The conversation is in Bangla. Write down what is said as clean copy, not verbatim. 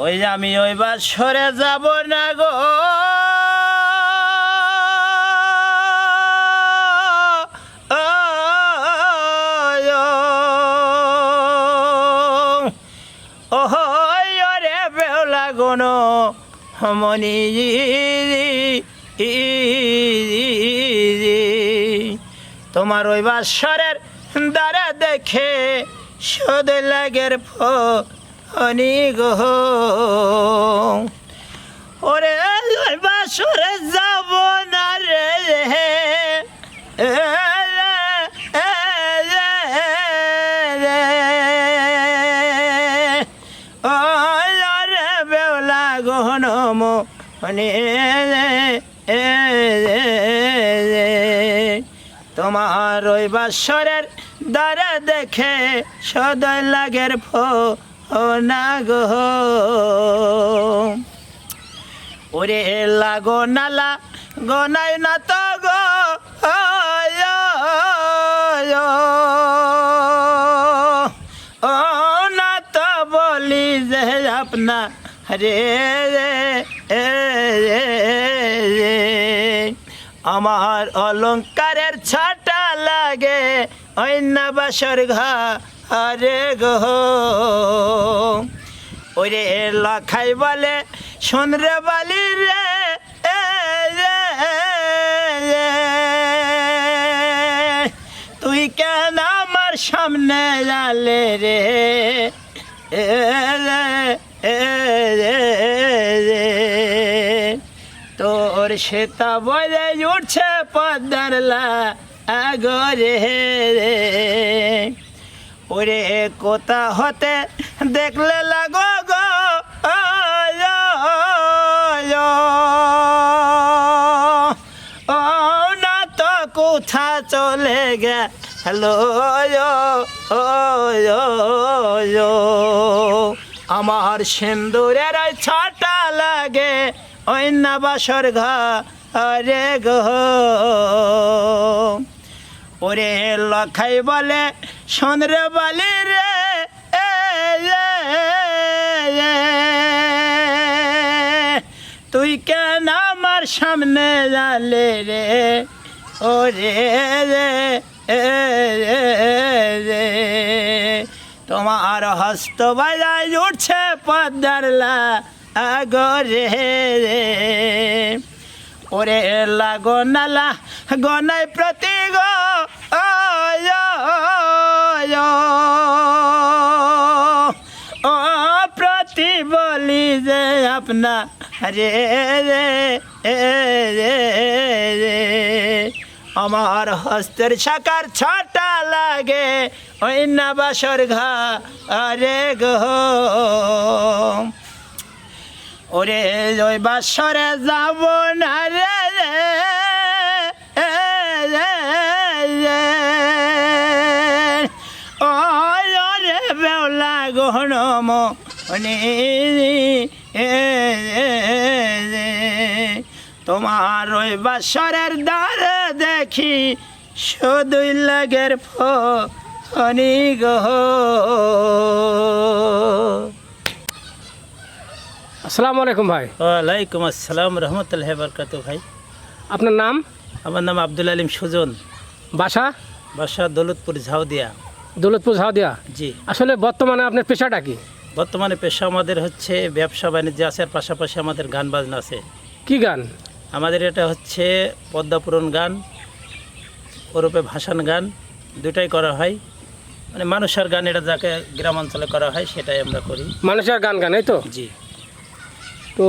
ওই যে আমি ওই বাসরে যাব না গো, ওরে বেওলা গণ মনি তোমার ওই বাসরের দ্বারা দেখে সদ লাগের ফনি গো। ওরে ওই বাসরে যাব না রে, ওরে বেওলা গহন মনে তোমার ওই বাসরের দ্বারা দেখে সদয় লাগের ফনা গো। ওরে লাগো নালা গনাই না তো গো, ও না তো বলি যে আপনা রে আমার অলঙ্কারের ছাটা লাগে অন্য বাসর ঘরে গো। ওরে লখাই বলে শুনরে বালি রে, তুই কেন আমার সামনে জালে রে, তোর সেতা বলে উঠছে পদ্মার লাগরে রে। ওরে কোথা হতে দেখলে লাগো গো, ও না তো কোথা চলে গেল, আমার সিন্দুরের ছাটা লাগে অন্য বাসর ঘরে গো। ওরে লখাই বলে সন্দ্রে বালি রে, তুই কেন আমার সামনে জালে রে, ওরে তোমার হস্ত বাজায় উঠছে পদ্মার লাগরে রে। ওরে লাগো নালা গনাই প্রতি গো, ও প্রতি বলি যে আপনা রে আমার হস্তের শাখার ছটা লাগে ওই না বাসর ঘরে গো। ওরে ওই বাসরে যাব না রে, ওরে বেওলা গহন মনে তোমার ওই বাসরের দ্বারে দেখি শুধুই লাগের ফনি গো। আসসালামু আলাইকুম ভাই। ওয়ালাইকুম আসসালাম রহমতুল্লাহ বরকাত। ভাই আপনার নাম? আমার নাম আব্দুল আলিম সুজন। বাসা? বাসা দৌলতপুর ঝাউদিয়া। দৌলতপুর ঝাউদিয়া। জি। আসলে বর্তমানে আপনার পেশাটা কি? বর্তমানে পেশা আমাদের হচ্ছে ব্যবসা বাণিজ্য আছে, আর পাশাপাশি আমাদের গান বাজনা আছে। কি গান? আমাদের এটা হচ্ছে পদ্মাপুরণ গান, ওরূপে ভাসান গান, দুটাই করা হয়। মানে মানুষের গান, এটা যাকে গ্রামাঞ্চলে করা হয় সেটাই আমরা করি। মানুষের গান গান, এই তো? জি। তো